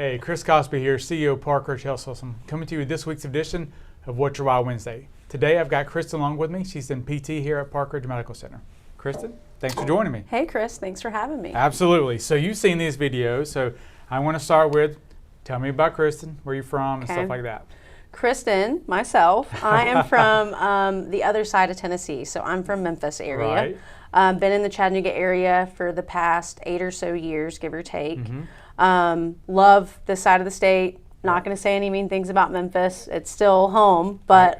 Hey, Chris Cosby here, CEO of Parkridge Health System, coming to you with this week's edition of What's Your Why Wednesday. Today I've got Kristin Long with me. She's in PT here at Parkridge Medical Center. Kristin, thanks for joining me. Hey Chris, thanks for having me. Absolutely. So you've seen these videos, so I want to start with, tell me about Kristin, where you're from, and stuff like that. Kristin, myself, I am from the other side of Tennessee, so I'm from Memphis area. Right. Been in the Chattanooga area for the past 8 or so years, give or take. Love this side of the state. Not going to say any mean things about Memphis. It's still home, but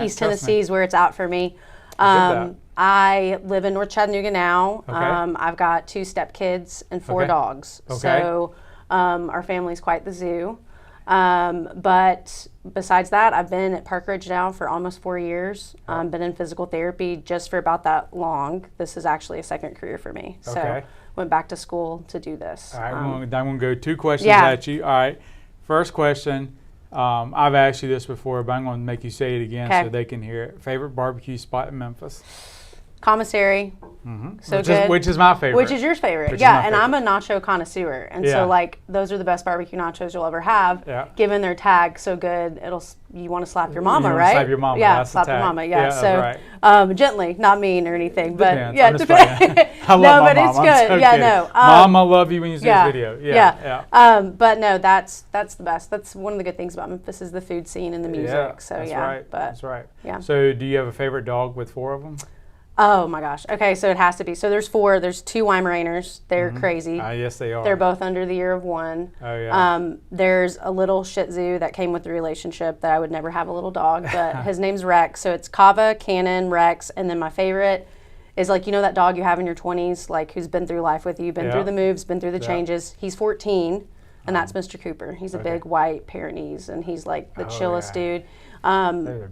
East Tennessee is where it's at for me. I live in North Chattanooga now. Okay. I've got 2 stepkids and 4 dogs. Okay. So our family's quite the zoo. But besides that, I've been at Parkridge now for almost 4 years. Been in physical therapy just for about that long. This is actually a second career for me. So went back to school to do this. All right, I'm going to go 2 questions at you. All right, first question. I've asked you this before, but I'm going to make you say it again so they can hear it. Favorite barbecue spot in Memphis? Commissary. So which is my favorite. Which is your favorite? Yeah, and I'm a nacho connoisseur, and so like those are the best barbecue nachos you'll ever have. Yeah. Given their tag so good, you want to slap your mama, right? Slap your mama. Yeah, that's slap your mama. Yeah. Right. Gently, not mean or anything, but depends. I love my mama. It's good. So no. Mom, I love you when you see this video. Yeah. But no, that's the best. That's one of the good things about Memphis is the food scene and the music. Yeah, so that's yeah, right. but that's right. Yeah. So do you have a favorite dog with 4 of them? Oh my gosh. Okay, so it has to be. So there's 4. There's 2 Weimaraners. They're crazy. Yes, they are. They're both under the year of 1. Oh yeah. There's a little Shih Tzu that came with the relationship that I would never have a little dog, but his name's Rex. So it's Kava, Cannon, Rex, and then my favorite is like, you know that dog you have in your 20s, like who's been through life with you, been through the moves, been through the changes. He's 14, and that's Mr. Cooper. He's a big white Pyrenees, and he's like the chillest dude.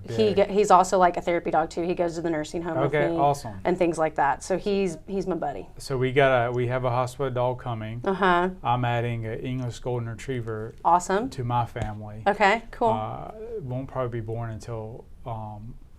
He's also like a therapy dog too. He goes to the nursing home with me, and things like that. So he's my buddy. So we have a hospital dog coming. I'm adding an English Golden Retriever. To my family. Okay, cool. Won't probably be born until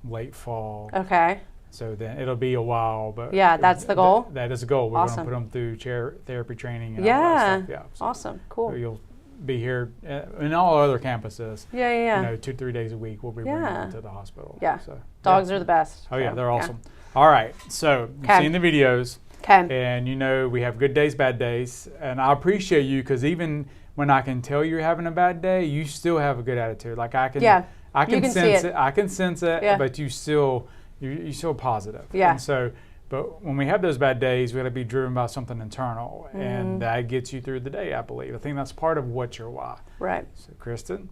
late fall. Okay. So then it'll be a while, but yeah, that's the goal. That is the goal. We're going to put them through chair therapy training and all that stuff. Yeah. So, awesome. Cool. So you'll be here in all other campuses. Yeah. You know, 2-3 days a week we'll be bringing them to the hospital. Yeah. So, dogs are the best. Oh yeah, they're awesome. All right. So you've seen the videos. And you know we have good days, bad days, and I appreciate you because even when I can tell you're having a bad day, you still have a good attitude. Like I can sense it. I can sense it, but you're still positive. Yeah. And so, but when we have those bad days, we got to be driven by something internal, and that gets you through the day, I believe. I think that's part of what's your why. Right. So, Kristin,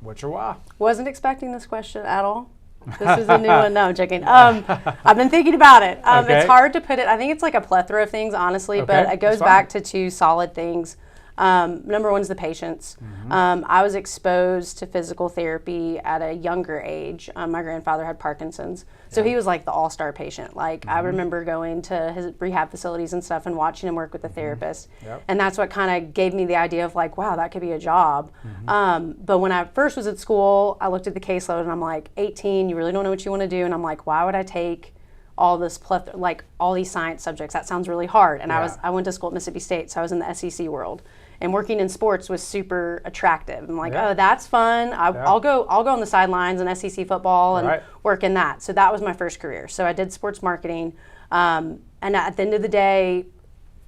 what's your why? Wasn't expecting this question at all. This is a new one. No, I'm joking. I've been thinking about it. It's hard to put it. I think it's like a plethora of things, honestly, but it goes back to 2 solid things. Number 1 is the patients. I was exposed to physical therapy at a younger age. My grandfather had Parkinson's, so he was like the all-star patient. Like I remember going to his rehab facilities and stuff and watching him work with the therapist, and that's what kind of gave me the idea of like, wow, that could be a job. But when I first was at school, I looked at the caseload and I'm like, 18, you really don't know what you want to do, and I'm like, why would I take all this like all these science subjects? That sounds really hard. And I went to school at Mississippi State, so I was in the SEC world. And working in sports was super attractive. I'm like, oh, that's fun. I'll go on the sidelines in SEC football and work in that. So that was my first career. So I did sports marketing. And at the end of the day,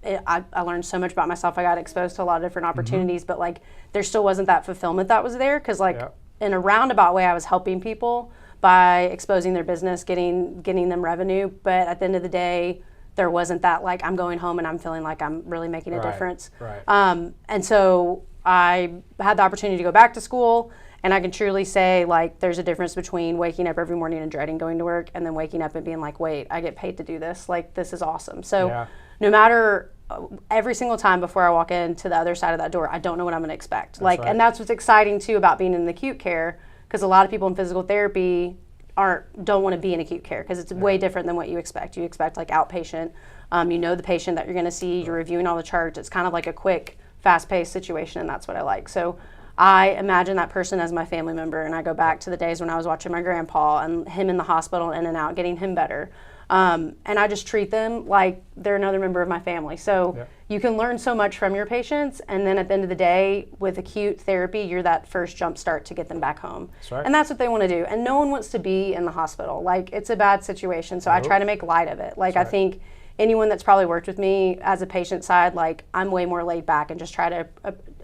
I learned so much about myself. I got exposed to a lot of different opportunities, but like there still wasn't that fulfillment that was there because like in a roundabout way, I was helping people by exposing their business, getting them revenue. But at the end of the day, there wasn't that like I'm going home and I'm feeling like I'm really making a difference. And so I had the opportunity to go back to school, and I can truly say like there's a difference between waking up every morning and dreading going to work and then waking up and being like, wait, I get paid to do this. Like this is awesome. So no matter every single time before I walk into the other side of that door, I don't know what I'm going to expect. And that's what's exciting too about being in the acute care, because a lot of people in physical therapy don't want to be in acute care because it's way different than what you expect. You expect like outpatient. You know the patient that you're going to see. You're reviewing all the charts. It's kind of like a quick, fast-paced situation, and that's what I like. So I imagine that person as my family member, and I go back to the days when I was watching my grandpa and him in the hospital, in and out, getting him better. And I just treat them like they're another member of my family. So you can learn so much from your patients, and then at the end of the day, with acute therapy, you're that first jump start to get them back home. That's right. And that's what they want to do. And no one wants to be in the hospital. Like, it's a bad situation, so I try to make light of it. Like, I think anyone that's probably worked with me as a patient side, like, I'm way more laid back and just try to,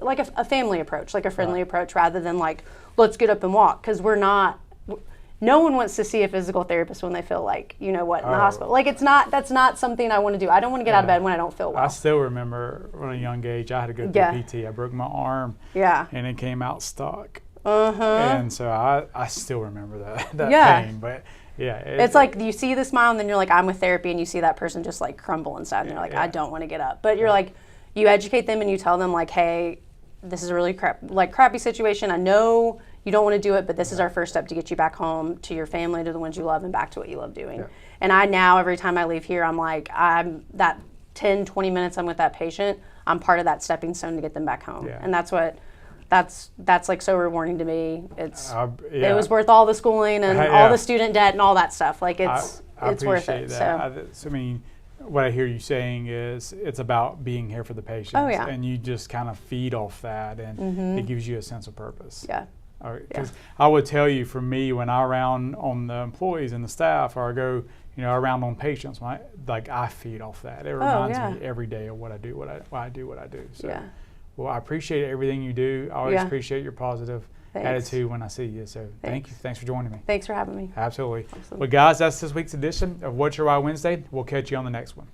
like a family approach, like a friendly approach, rather than like, let's get up and walk, because we're not. No one wants to see a physical therapist when they feel like, you know what, in the hospital. Like, that's not something I want to do. I don't want to get out of bed when I don't feel well. I still remember when at a young age, I had to go to PT. I broke my arm. And it came out stuck. And so I still remember that pain. But yeah. It's like you see the smile and then you're like, I'm with therapy, and you see that person just like crumble inside and you're like, I don't want to get up. But you're like, you educate them and you tell them like, hey, this is a really crappy situation. I know you don't want to do it, but this is our first step to get you back home to your family, to the ones you love, and back to what you love doing. And I now, every time I leave here, I'm like, I'm that 10, 20 minutes I'm with that patient, I'm part of that stepping stone to get them back home. And that's like so rewarding to me. It was worth all the schooling and all the student debt and all that stuff. Like, it's worth it. That. So I mean, what I hear you saying is it's about being here for the patients. And you just kind of feed off that, and it gives you a sense of purpose. Because I would tell you, for me, when I round on the employees and the staff, or I go, around on patients, I feed off that. It reminds me every day of what I do, why I do what I do. So, well, I appreciate everything you do. I always appreciate your positive attitude when I see you. So thank you. Thanks for joining me. Thanks for having me. Absolutely. Well, guys, that's this week's edition of What's Your Why Wednesday. We'll catch you on the next one.